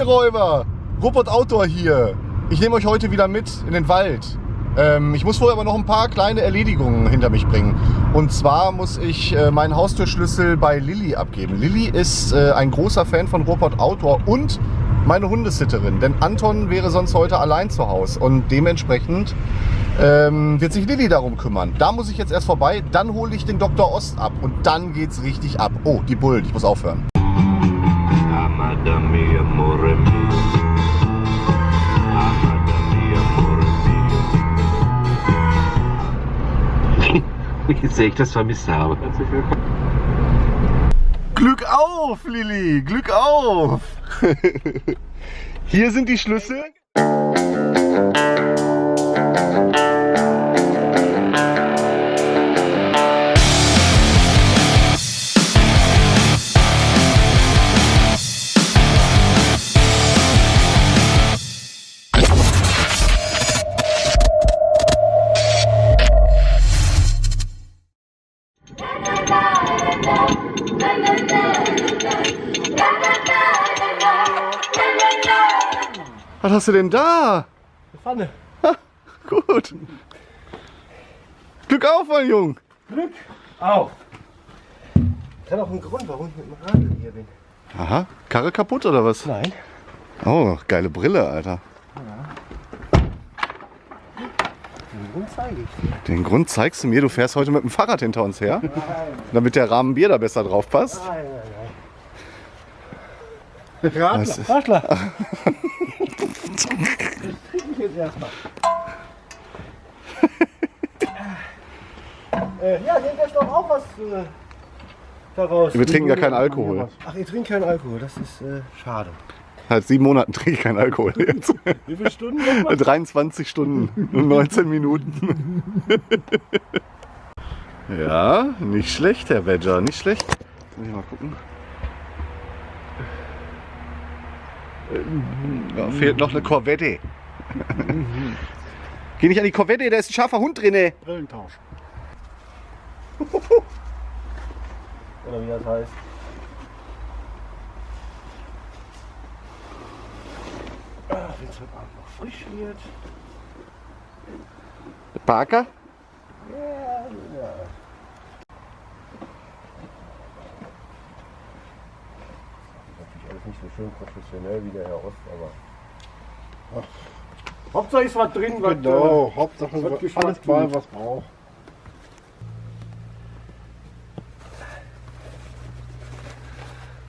ihr Räuber! Ruppert Outdoor hier. Ich nehme euch heute wieder mit in den Wald. Ich muss vorher aber noch ein paar kleine Erledigungen hinter mich bringen. Und zwar muss ich meinen Haustürschlüssel bei Lilly abgeben. Lilly ist ein großer Fan von Ruppert Outdoor und meine Hundesitterin. Denn Anton wäre sonst heute allein zu Hause. Und dementsprechend wird sich Lilly darum kümmern. Da muss ich jetzt erst vorbei. Dann hole ich den Dr. Ost ab. Und dann geht's richtig ab. Oh, die Bullen. Ich muss aufhören. Wie sehr ich das vermisst habe. Glück auf, Lilly! Glück auf! Hier sind die Schlüssel. Was hast du denn da? Eine Pfanne. Ha, gut. Glück auf, mein Junge. Glück auf. Ich habe auch einen Grund, warum ich mit dem Radl hier bin. Aha, Karre kaputt oder was? Nein. Oh, geile Brille, Alter. Den Grund zeige ich dir. Den Grund zeigst du mir, du fährst heute mit dem Fahrrad hinter uns her? Nein. Damit der Rahmen Bier da besser drauf passt? Nein, nein, nein. Radler. Das trinke ich jetzt erstmal. Ja, nehmt euch doch auch was daraus. Wir trinken gar keinen Alkohol. Ach, ihr trinkt keinen Alkohol, das ist schade. Seit 7 Monaten trinke ich keinen Alkohol jetzt. Wie viele Stunden nochmal? 23 Stunden und 19 Minuten. Ja, nicht schlecht, Herr Badger, nicht schlecht. Muss ich mal gucken. Ja, fehlt noch eine Corvette. Geh nicht an die Corvette, da ist ein scharfer Hund drin. Brillentausch. Oder wie das heißt. Wenn es heute Abend noch frisch wird. Parker? Ja. Natürlich alles nicht so schön professionell wie der Herr Ost, aber. Hauptsache ist was drin, was. Genau, Hauptsache was alles Geschmack bei, tut. was braucht.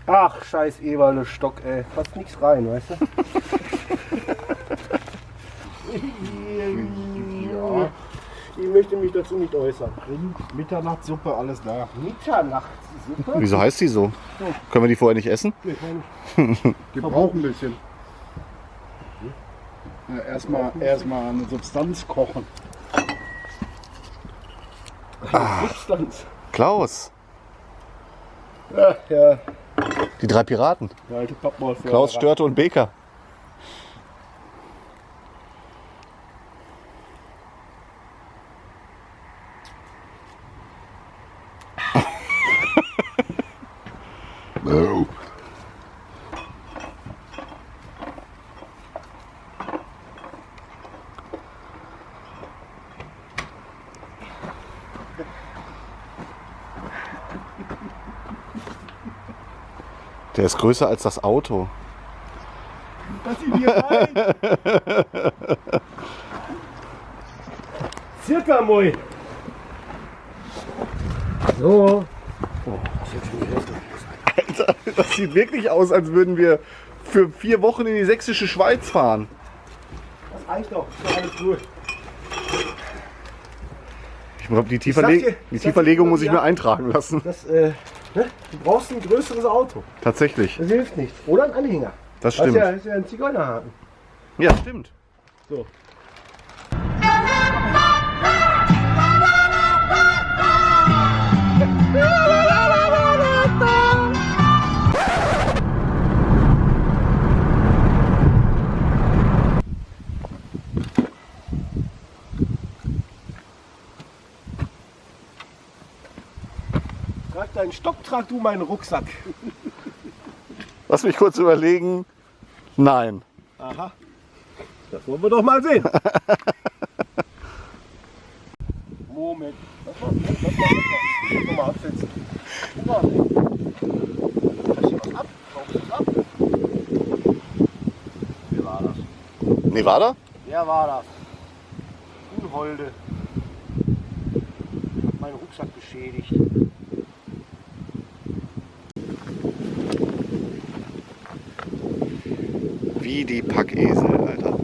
Ach, scheiß Eberle Stock, ey. Passt nichts rein, weißt du? Ja, Ich möchte mich dazu nicht äußern. Mitternachtssuppe, alles da. Mitternachtssuppe? Wieso heißt die so? Können wir die vorher nicht essen? Nee, kann ich. Die brauchen ein bisschen. Ja, erstmal eine Substanz kochen. Substanz. Klaus, Ja, ja. die 3 Piraten. Der alte Pappmaul für Klaus, Störte und Beker. Oh. Der ist größer als das Auto. Lass ihn hier rein! Circa moi! So. Alter, das sieht wirklich aus, als würden wir für 4 Wochen in die sächsische Schweiz fahren. Das reicht doch, ist doch alles gut. Ich glaube, die sag dir, Tieferlegung muss ich mir eintragen lassen. Das, ne? Du brauchst ein größeres Auto. Tatsächlich, Das hilft nicht. Oder ein Anhänger. das Das stimmt. ist ja ein Zigeunerhaken. Ja, stimmt. So. Trag deinen Stock, trag du meinen Rucksack. Lass mich kurz überlegen. Nein. Aha. Das wollen wir doch mal sehen. Moment. Lass mal. Ich muss mal absetzen. Guck mal. Hast du was ab? Brauchst du was ab? Wer war das? Nevada? Wer war das? Unholde. Hat meinen Rucksack beschädigt. Wie die Packesel, Alter.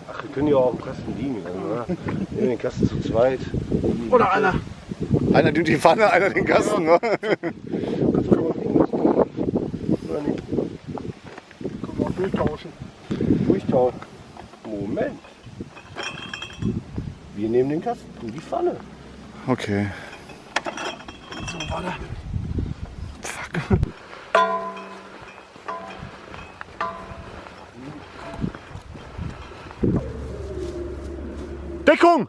Ach, wir können ja auch im Kasten liegen, oder? Wir nehmen den Kasten zu zweit. Oder einer. Einer nimmt die Pfanne, einer den Kasten. Ne? Das kann man liegen lassen. Oder nicht? Können wir auch durchtauschen. Durchtauchen. Moment. Wir nehmen den Kasten in die Pfanne. Okay. So, warte. Fuck. Deckung!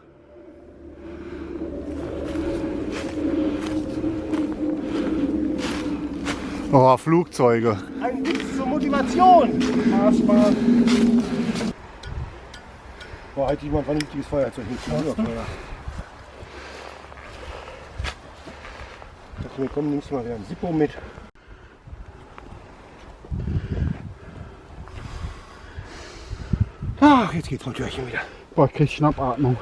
Oh, Flugzeuge. Ein Witz zur Motivation. Maßbahn. Boah, halt jemand vernünftiges Feuerzeug nicht. Ich dachte mir, komm, nimmst du mal wieder ein Sippo mit. Ach, jetzt geht's mit Türchen wieder. Boah, ich krieg Schnappatmung.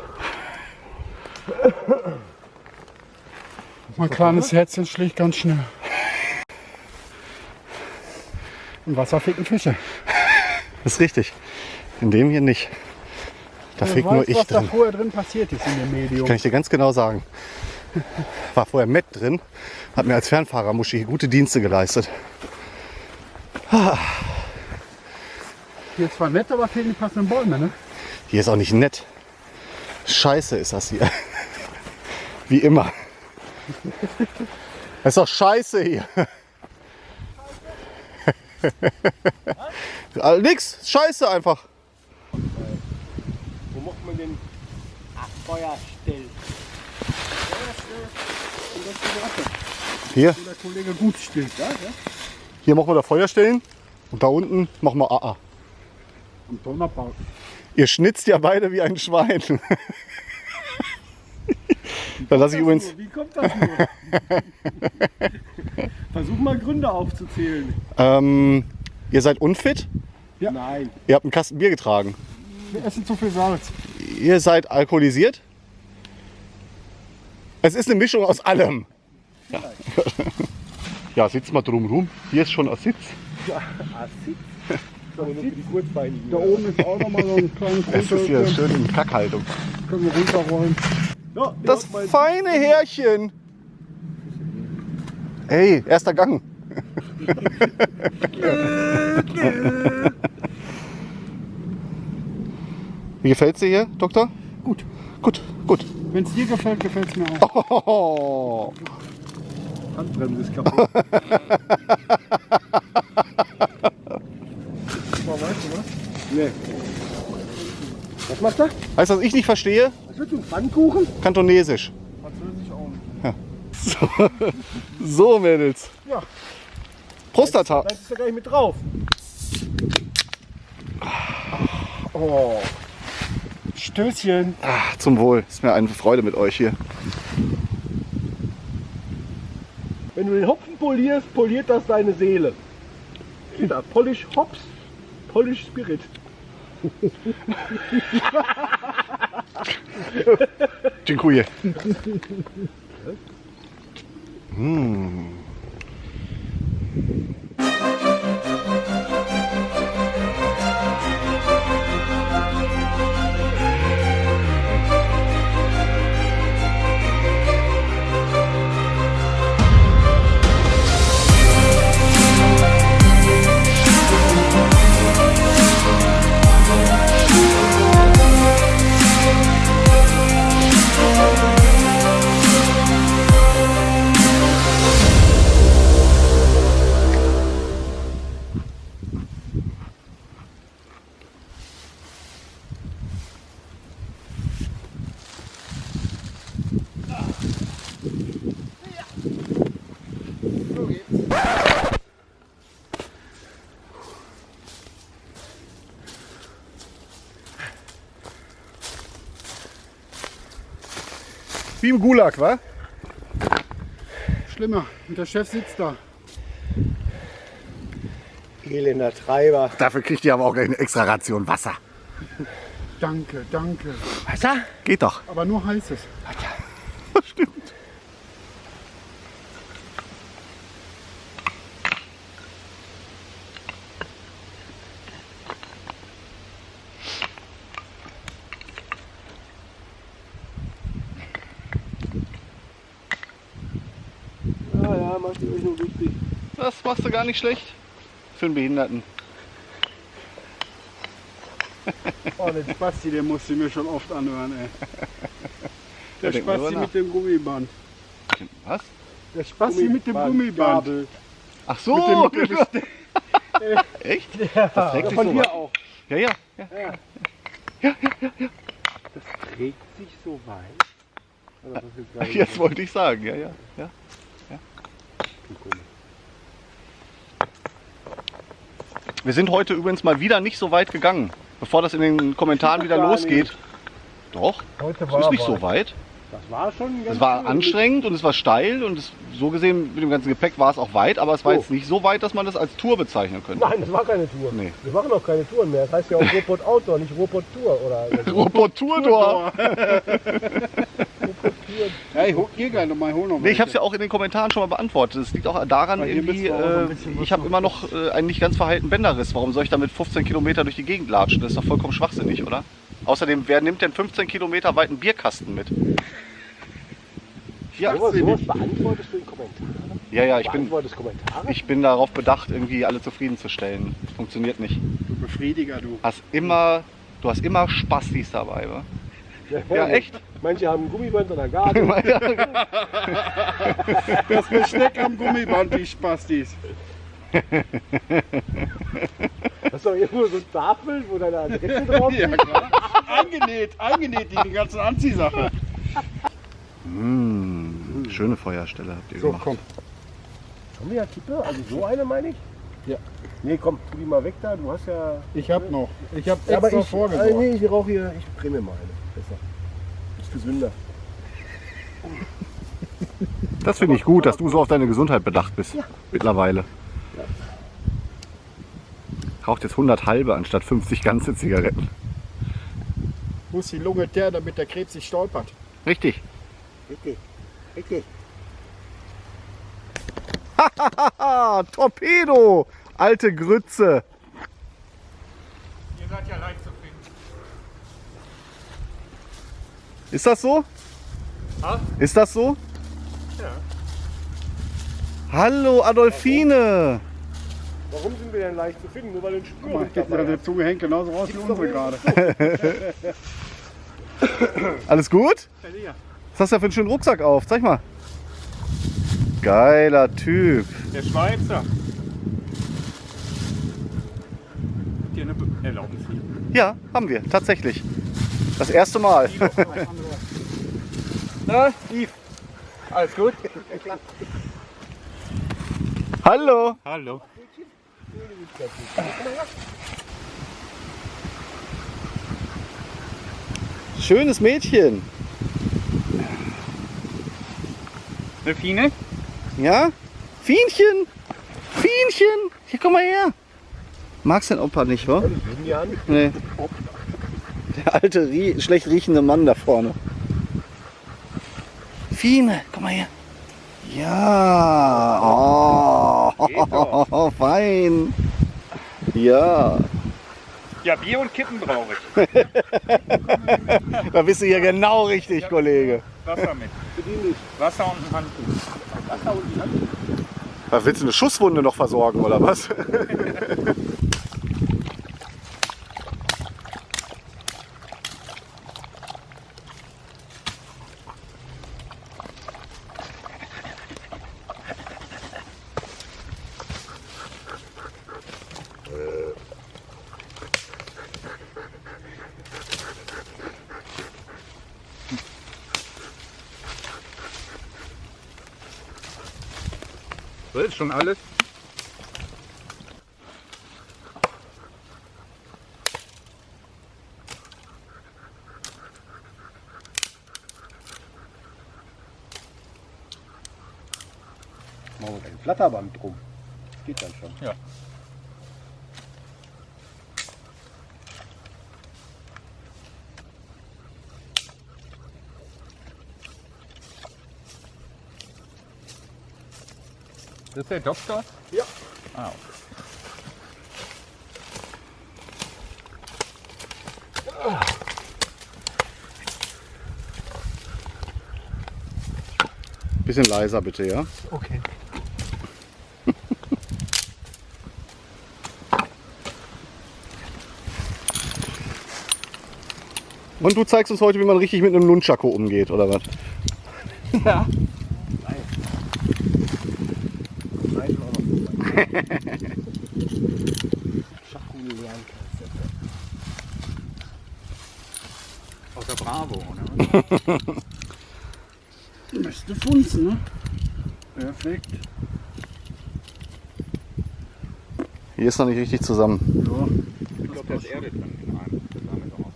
Mein kleines Herzchen schlägt ganz schnell. Im Wasser ficken Fische. Das ist richtig. In dem hier nicht. Da fickt nur ich was drin. da vorher drin passiert ist in dem Medium. Kann ich dir ganz genau sagen. War vorher Matt drin, hat mir als Fernfahrer Muschi gute Dienste geleistet. Hier ist zwar nett, aber fehlen die passenden Bäume, ne? Hier ist auch nicht nett. Scheiße ist das hier. Wie immer. Das ist doch scheiße hier. Nix, scheiße einfach. Wo macht man den Feuer stellen? Hier, Wo der Kollege gut steht. Ja, ja. hier machen wir das Feuer stellen und da unten machen wir AA. Am Donnerpark. Ihr schnitzt ja beide wie ein Schwein. Da lasse ich übrigens. Wie kommt das nur? Versuch mal Gründe aufzuzählen. Ihr seid unfit, Ja. Nein. ihr habt einen Kasten Bier getragen. Wir essen zu viel Salz. Ihr seid alkoholisiert. Es ist eine Mischung aus allem. Ja, ja, sitz mal drum rum. Hier ist schon ein Sitz. Aber nur für die Kurzbeinigen. Da oben ist auch noch mal so ein kleines Es ist hier Runter. schön in Kackhaltung. Können wir runterrollen. Ja, Das feine Härchen. Ey, erster Gang. Wie gefällt's dir hier, Doktor? Gut. Gut, gut. Wenn es dir gefällt, gefällt es mir auch. Oh. Handbremse ist kaputt. Aber weißt du was? Nee. Was macht er? Weißt du, was ich nicht verstehe? Was wird ein Pfannkuchen? Kantonesisch. Französisch auch nicht. So, Mädels. Ja. Prostata. Da ist ja gar nicht mit drauf. Oh. Stößchen. Ah, zum Wohl. Ist mir eine Freude mit euch hier. Wenn du den Hopfen polierst, poliert das deine Seele. Steht da, Polish Hops, Polish Spirit. Dziękuję. Mm. Wie im Gulag, wa? Schlimmer. Und der Chef sitzt da. Elender Treiber. Dafür kriegt ihr aber auch gleich eine extra Ration Wasser. Danke, danke. Wasser? Geht doch. Aber nur heißes. Stimmt. Ja, mach die euch nur wichtig. Das machst du gar nicht schlecht. Für einen Behinderten. Oh, den Spasti, den musste ich mir schon oft anhören, ey. Der denk mal Spasti drüber mit dem Gummiband. Was? Der Spasti mit dem Gummiband. Gabel. Ach so. Mit dem Besteck. Echt? Ja, Das trägt sich von so dir weit. auch. Ja, ja. Das trägt sich so weit. Oder was jetzt gerade Jetzt wollte ich sagen. Ja, ja. Ja. Wir sind heute übrigens mal wieder nicht so weit gegangen. Bevor das in den Kommentaren wieder Gar losgeht. nicht. Doch, Heute es war ist nicht aber- so weit. Das war schon ganz Es war schön. anstrengend und es war steil und es, so gesehen mit dem ganzen Gepäck war es auch weit, aber es war So. jetzt nicht so weit, dass man das als Tour bezeichnen könnte. Nein, das war keine Tour. Nee. Wir machen auch keine Touren mehr. Das heißt ja auch Robot Outdoor, nicht Robot Tour. Oder Robottour. Ja, ich gehe gleich nochmal, hol noch Nee, ich habe es ja auch in den Kommentaren schon mal beantwortet. Es liegt auch daran, Weil hier irgendwie, müssen wir auch ein bisschen was ich habe immer noch einen nicht ganz verheilten Bänderriss. Warum soll ich damit 15 Kilometer durch die Gegend latschen? Das ist doch vollkommen schwachsinnig, oder? Außerdem, wer nimmt denn 15 Kilometer weiten Bierkasten mit? Ja, sowas beantwortest du in Kommentaren? ja, ich Beantwortest Kommentare? bin darauf bedacht, irgendwie alle zufriedenzustellen. Funktioniert nicht. Du Befriediger, du. Du hast immer Spastis dabei, wa? Ja, echt? Manche haben ein Gummiband an der Gabel. Das Besteck am Gummiband, die Spastis. Das ist doch irgendwo so ein Tafel, wo deine Adresse drauf Ja, ist. klar. Eingenäht, die ganzen Anziehsachen. Schöne Feuerstelle habt ihr So, gemacht. komm. Haben wir ja Kippe? Also so eine meine ich? Ja. Nee, komm, tu die mal weg da. Du hast ja... Ich hab noch. Ich hab Ja, aber extra ich, vorgesorgt. nee, ich rauche hier, ich brenne mir mal eine. Besser. Ist gesünder. Das finde ich gut, dass du so auf deine Gesundheit bedacht bist. Mittlerweile. Raucht jetzt 100 halbe anstatt 50 ganze Zigaretten. Muss die Lunge der, damit der Krebs nicht stolpert. Richtig. Richtig. Richtig. Haha, Torpedo! Alte Grütze. Ihr seid ja leicht zu finden. Ist das so? Ist das so? Ja. Hallo Adolfine. Warum sind wir denn leicht zu finden? Nur weil du einen Guck mal, Spür dabei der Zunge hängt genauso raus wie unsere gerade. Alles gut? Ja. Was hast du da für einen schönen Rucksack auf? Zeig mal. Geiler Typ. Der Schweizer. Habt ihr eine Erlaubnis hier? Ja, haben wir, tatsächlich. Das erste Mal. Na, Steve. Alles gut? Hallo. Hallo. Schönes Mädchen. Eine Fine? Ja? Fienchen. Fienchen. Hier, komm mal her. Magst den Opa nicht, wa? Nee. Der alte, schlecht riechende Mann da vorne. Fine, komm mal her. Ja. Oh, fein. Ja. Ja, Bier und Kippen brauche ich. Da bist du hier genau richtig, Kollege. Wasser mit. Wasser und ein Handtuch. Da willst du eine Schusswunde noch versorgen, oder was? So ist schon alles. Machen wir ein Flatterband drum. Das geht dann schon. Ja. Das ist der Doktor? Ja. Ah, Bisschen leiser bitte, ja? Okay. Und du zeigst uns heute, wie man richtig mit einem Nunchaku umgeht, oder was? Ja. Nein. Nein, auch noch. Schachkugel lernen kannst. aus der Bravo, oder? Müsste funzen, ne? Perfekt. Hier ist noch nicht richtig zusammen. Ja. Ich glaube, da ist Erde drin in einem. Das sah mir so aus.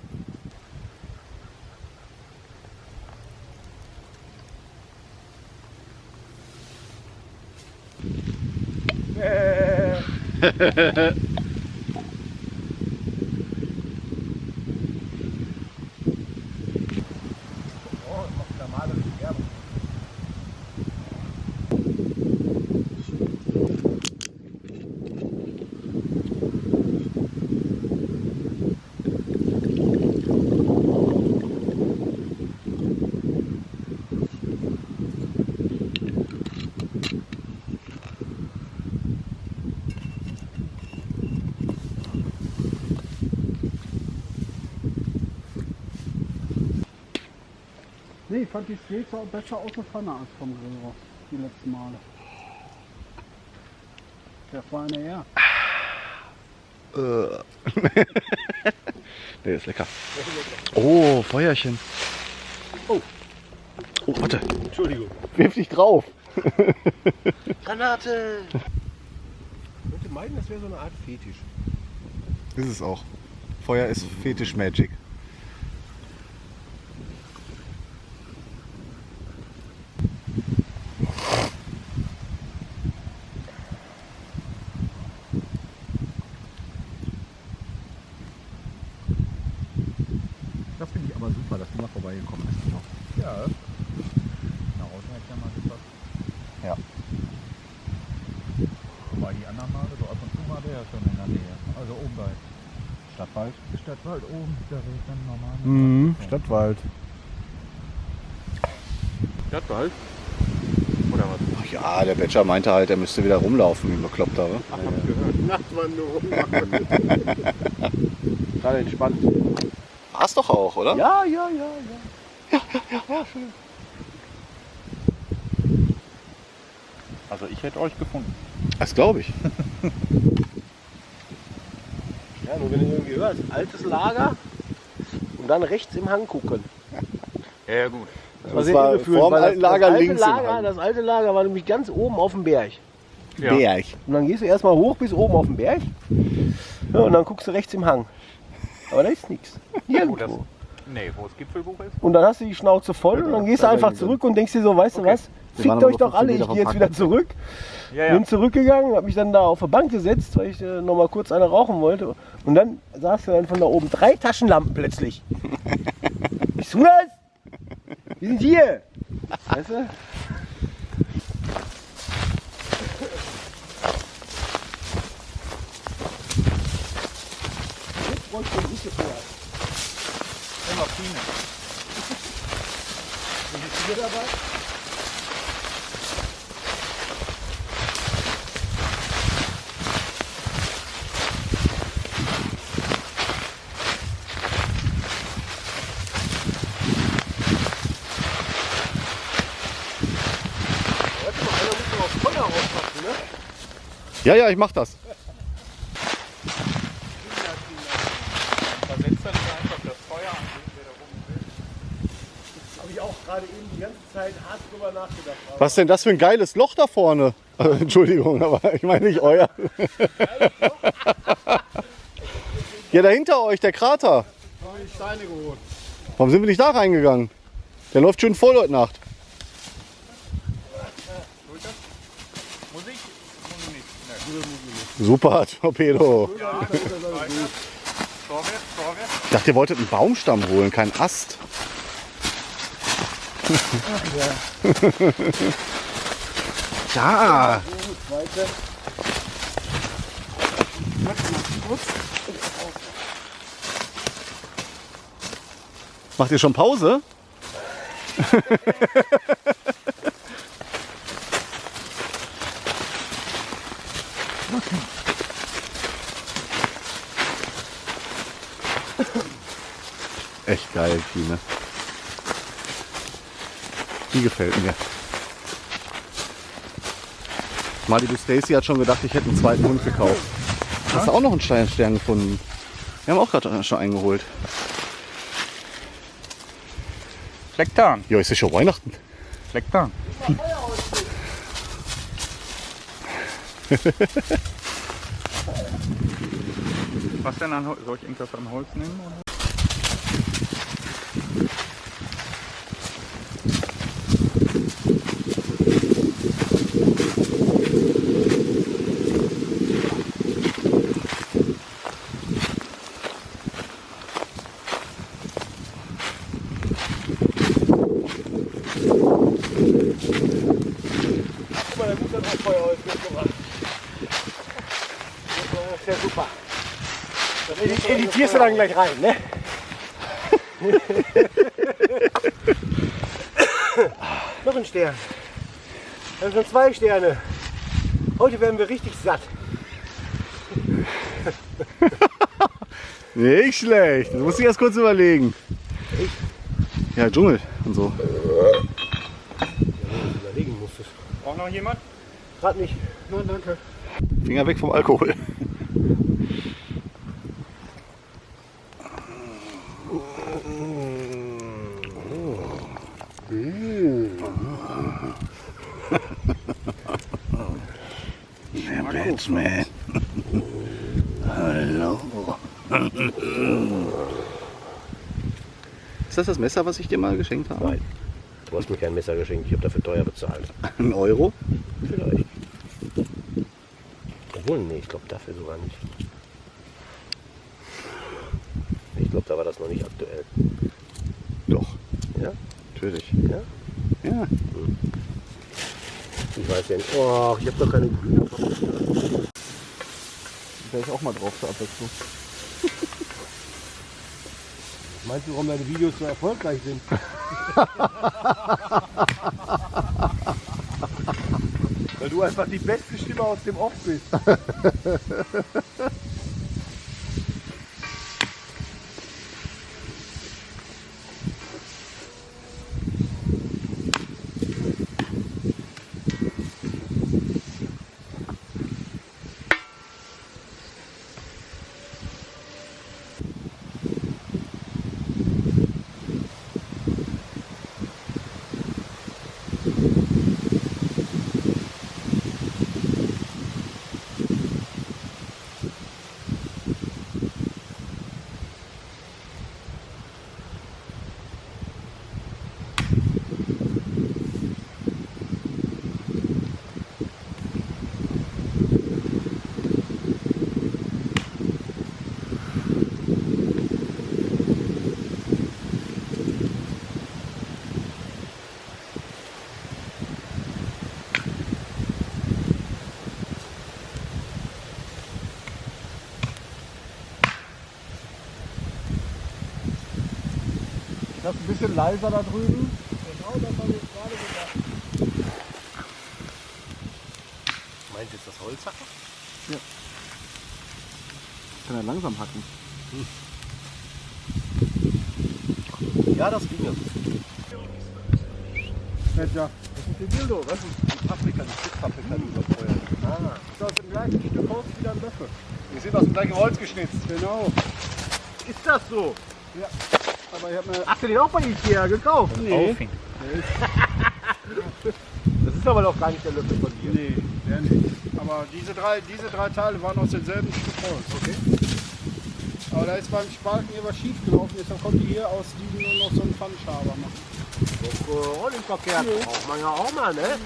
Nee, ich fand die Steaks auch besser aus der Pfanne als vom Grill raus. Die letzten Male. Der feine Herr. Der ist lecker. Oh, Feuerchen. Oh, warte. Entschuldigung. Wirf dich drauf. Granate! Ich würde meinen, das wäre so eine Art Fetisch. Ist es auch. Feuer ist Fetisch Magic. Das finde ich aber super, dass du mal vorbeigekommen bist. Ja. Nach außen hätte ich ja mal gesagt. Ja. Wobei die anderen Male, so ab und zu mal der schon in der Nähe. Also oben bei Stadtwald. Stadtwald oben, da wäre dann normal. Stadtwald. Stadtwald? Oder was? Ach ja, der Bätscher meinte halt, er müsste wieder rumlaufen, wie ein Bekloppter. Wa? Ach, hab ich gehört. Nachtwanderung. Gerade entspannt. War's doch auch, oder? Ja. Also ich hätte euch gefunden. Das glaube ich. Ja, nur wenn du irgendwie hörst, altes Lager und dann rechts im Hang gucken. Ja, gut. Das Das sehr war irreführend, vorm weil alten Lager alte links im Lager, Hang. das alte Lager war nämlich ganz oben auf dem Berg. Ja. Berg. Und dann gehst du erstmal hoch bis oben auf den Berg. Ja, und dann guckst du rechts im Hang. Aber da ist nichts. Nirgendwo. Nee, wo das Gipfelbuch ist? Und dann hast du die Schnauze voll und dann gehst du einfach zurück und denkst dir so, weißt du was? Wir Fickt waren euch aber doch alle, 15 ich Meter gehe jetzt vom wieder zurück. Ja, Bin zurückgegangen, habe mich dann da auf der Bank gesetzt, weil ich noch mal kurz eine rauchen wollte. Und dann saß du dann von da oben 3 Taschenlampen plötzlich. Bist du das? Wir sind hier. Weißt du? Jetzt bräuchte ich nicht gefeuert. Immer Fine. Bist du dabei? Warte mal, einer muss noch auf Feuer aufpassen, ne? Ja, ich mach das. Da setzt er nicht einfach das Feuer an, wer da oben will. Habe ich auch gerade eben die ganze Zeit hart drüber nachgedacht. Was ist denn das für ein geiles Loch da vorne? Entschuldigung, aber ich meine nicht euer. Ja, da hinter euch, der Krater. Da habe ich Steine geholt. Warum sind wir nicht da reingegangen? Der läuft schön voll heute Nacht. Musik? Muss nicht. Super, Torpedo. Ja, vorwärts, vorwärts. Ich dachte, ihr wolltet einen Baumstamm holen, keinen Ast. Da. Macht ihr schon Pause? Echt geil, Schiene. Die gefällt mir. Malibu Stacy hat schon gedacht, ich hätte einen zweiten Hund gekauft. Hast du auch noch einen Stern gefunden? Wir haben auch gerade schon eingeholt. Flecktarn. Ja, ist ja schon Weihnachten. Flecktarn. Was denn an Holz? Soll ich irgendwas an Holz nehmen? Oder? Guck mal, der gut hat auch Feuerholz mitgebracht. Das ist ja super. Das editierst du dann gleich rein, ne? Noch ein Stern. Wir haben schon 2 Sterne. Heute werden wir richtig satt. Nicht schlecht. Das musst du erst kurz überlegen. Ja, Dschungel und so. Überlegen musst du. Braucht noch jemand? Gerade nicht. Nein, danke. Finger weg vom Alkohol. Der Batman. Hallo. Ist das das Messer, was ich dir mal geschenkt habe? Nein. Du hast mir kein Messer geschenkt, ich habe dafür teuer bezahlt. 1 Euro? Vielleicht. Obwohl, nee, ich glaube dafür sogar nicht. Ich glaube, da war das noch nicht aktuell. Doch, Ja? natürlich. Ja? Ja. Ich weiß ja nicht. Oh, ich habe doch keine grüne. Wäre ich auch mal drauf zur Abwechslung. Meinst du, warum deine Videos so erfolgreich sind? Weil du einfach die beste Stimme aus dem Off bist. Das ist ein bisschen leiser da drüben. Genau, das habe ich gerade gesagt. Meint jetzt das Holzhacker? Kann er langsam hacken. Ja, das ging ja. Ja. Das ist die Dildo, was ist die Paprika, die Stückpaprika, die überfeuert. Ah, Ist aus dem gleichen Stück Holz wie dein Löffel. Die sind aus dem gleichen Holz geschnitzt. Genau. ist das so? Aber ich habe mir. Hast du den auch bei Ikea gekauft? Nee. Das ist aber doch gar nicht der Löffel von dir. Nee, der nicht. Aber diese drei Teile waren aus demselben Stück Holz. Okay. Aber da ist beim Spalten hier was schief gelaufen. Deshalb konnte ich hier aus diesem nur noch so einen Pfandschaber machen. Doch, Rollingverkehr braucht man ja auch mal, ne?